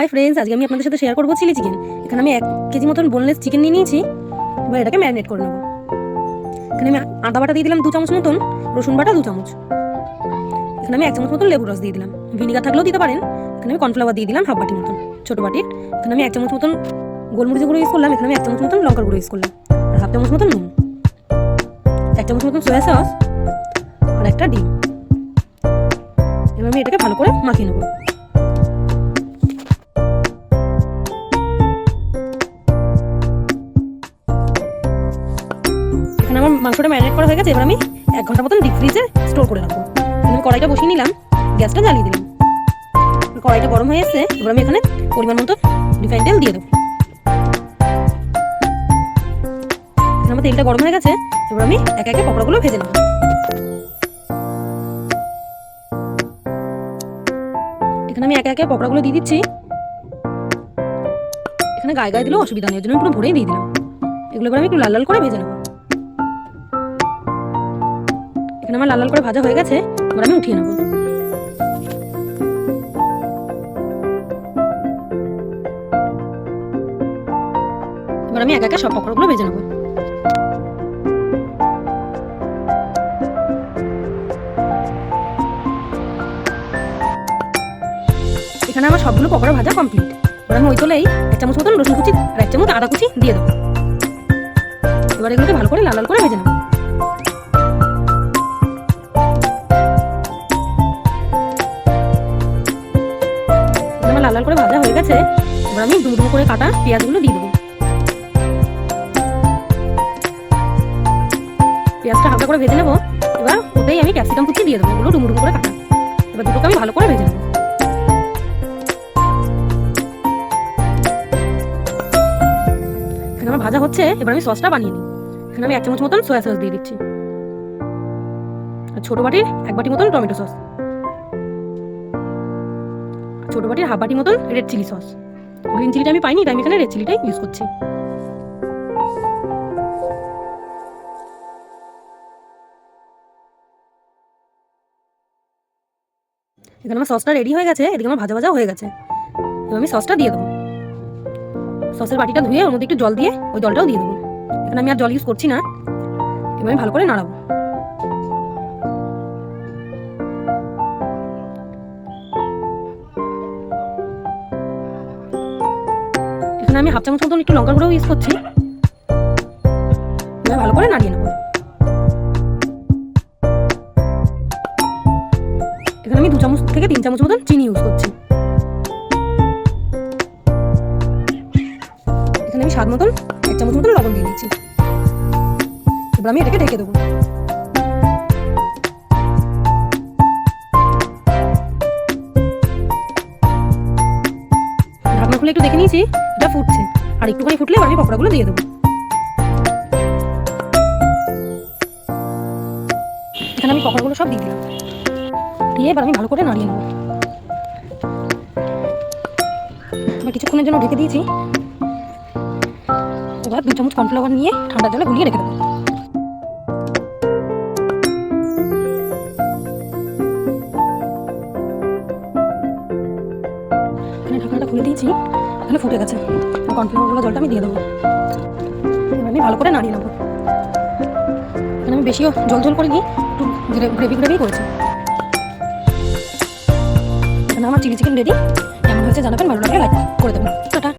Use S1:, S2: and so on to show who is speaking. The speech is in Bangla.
S1: হাই ফ্রেন্ডস, আজকে আমি আপনাদের সাথে শেয়ার করবো চিলি চিকেন। এখানে আমি 1 কেজি মতন বোনলেস চিকেন নিয়ে নিয়েছি। এবার এটাকে ম্যারিনেট করে নেবো। এখানে আমি আদা বাটা দিয়ে দিলাম 2 চামচ মতন, রসুন বাটা 2 চামচ। এখানে আমি 1 চামচ মতন লেবুর রস দিয়ে দিলাম, ভিনিগার থাকলেও দিতে পারেন। এখানে আমি কর্নফ্লাওয়ার দিয়ে দিলাম হাফ বাটি মতন, ছোটো বাটির। এখানে আমি 1 চামচ মতন গোলমরিচের গুঁড়ো ইউজ করলাম। এখানে আমি 1 চামচ মতন লঙ্কার গুঁড়ো ইউজ করলাম, আর হাফ চামচ মতন নুন, 1 চামচ মতন সয়া সস, আর একটা ডিম। এবার আমি এটাকে ভালো করে মাখিয়ে নেবো। এখানে আমার মাংসটা ম্যারিনেট করা হয়ে গেছে। এবার আমি 1 ঘন্টা মতন ডিপ ফ্রিজে স্টোর করে রাখবো। আমি কড়াইটা বসিয়ে নিলাম, গ্যাসটা জ্বালিয়ে দিলাম। কড়াইটা গরম হয়ে এসেছে। এবার আমি এখানে পরিমাণ মতো রিফাইন তেল দিয়ে দেবো। আমার তেলটা গরম হয়ে গেছে। এবার আমি একে একে পকোড়াগুলো ভেজে নেব। এখানে আমি একে একে পকোড়াগুলো দিয়ে দিচ্ছি। এখানে গায়ে গায়ে দিলেও অসুবিধা নেই, ওই জন্য পুরো ভরেই দিয়ে দিলাম। এগুলো এবার আমি একটু লাল লাল করে ভেজে নেব। এখানে আমার লাল লাল করে ভাজা হয়ে গেছে। এবার আমি উঠিয়ে নেব। এবার আমি একে একে সব পকোড়াগুলো ভেজে নেব। এখানে আমার সবগুলো পকোড়া ভাজা কমপ্লিট। এবার আমি ওই তোলেই 1 চামচ মতন রসুন কুচি আর 1 চামচ আদা কুচি দিয়ে দেবো। এবার এগুলোকে ভালো করে লাল লাল করে ভেজে নেব। আমার লাল লাল করে ভাজা হয়ে গেছে। এবার আমি ডুমো ডুমো করে কাটা পেঁয়াজগুলো দিয়ে দেবো। পেঁয়াজটা হালকা করে ভেজে নেবো। এবার ওতেই আমি ক্যাপসিকাম কুচি দিয়ে দেবো, ওগুলো ডুমো ডুমো করে কাটা। এবার দুটোকে আমি ভালো করে ভেজে নেবো। এখানে আমার ভাজা হচ্ছে। এবার আমি সসটা বানিয়ে নিই। এখানে আমি 1 চামচ মতন সয়া সস দিয়ে দিচ্ছি, আর ছোটো বাটির 1 বাটি মতন টমেটো সস, ছোটো বাটির হাফ বাটি মতন রেড চিলি সস। গ্রিন চিলিটা আমি পাইনি, তাই আমি এখানে রেড চিলিটাই ইউজ করছি। এখানে আমার সসটা রেডি হয়ে গেছে। এদিকে আমার ভাজা ভাজা হয়ে গেছে। এবার আমি সসটা দিয়ে দেবো। সসের বাটিটা ধুয়ে ওর মধ্যে একটু জল দিয়ে ওই জলটাও দিয়ে দেবো। এখানে আমি আর জল ইউজ করছি না। এবার আমি ভালো করে নাড়াবো। এখানে আমি হাফ চামচ মতন একটু লঙ্কার গুঁড়ো ইউজ করছি। এবার ভালো করে নাড়িয়ে নেবো। এখানে আমি 2 চামচ থেকে 3 চামচ মতন চিনি ইউজ করছি। এখানে আমি স্বাদ মতন 1 চামচ মতন লবণ দিয়ে দিচ্ছি। এবার আমি এটাকে ঢেকে দেবো। ঢাকনা খুলে একটু দেখে নিয়েছি, এটা ফুটছে। আর একটুখানি ফুটলে এবার আমি পকোড়াগুলো দিয়ে দেবো। এখানে আমি পকোড়াগুলো সব দিয়ে দিলাম। দিয়ে এবার আমি ভালো করে নাড়িয়ে নেবো। এবার কিছুক্ষণের জন্য ঢেকে দিয়েছি। এবার 2 চামচ কর্নফ্লাওয়ার নিয়ে ঠান্ডা জলে গুলিয়ে রেখে দেবো। এখানে ঢাকনাটা খুলে দিয়েছি। এখানে ফুটে গেছে। কর্নফ্লাওয়ারগুলো জলটা আমি দিয়ে দেবো। এবার আমি ভালো করে নাড়িয়ে নেবো। এখানে আমি বেশিও জল জল করিনি, একটু গ্রেভি গ্রেভি করেছি। এখানে আমার চিলি চিকেন রেডি। কেমন হয়েছে জানাবেন, ভালো লাগলে লাইক করে দেবেন। টাটা।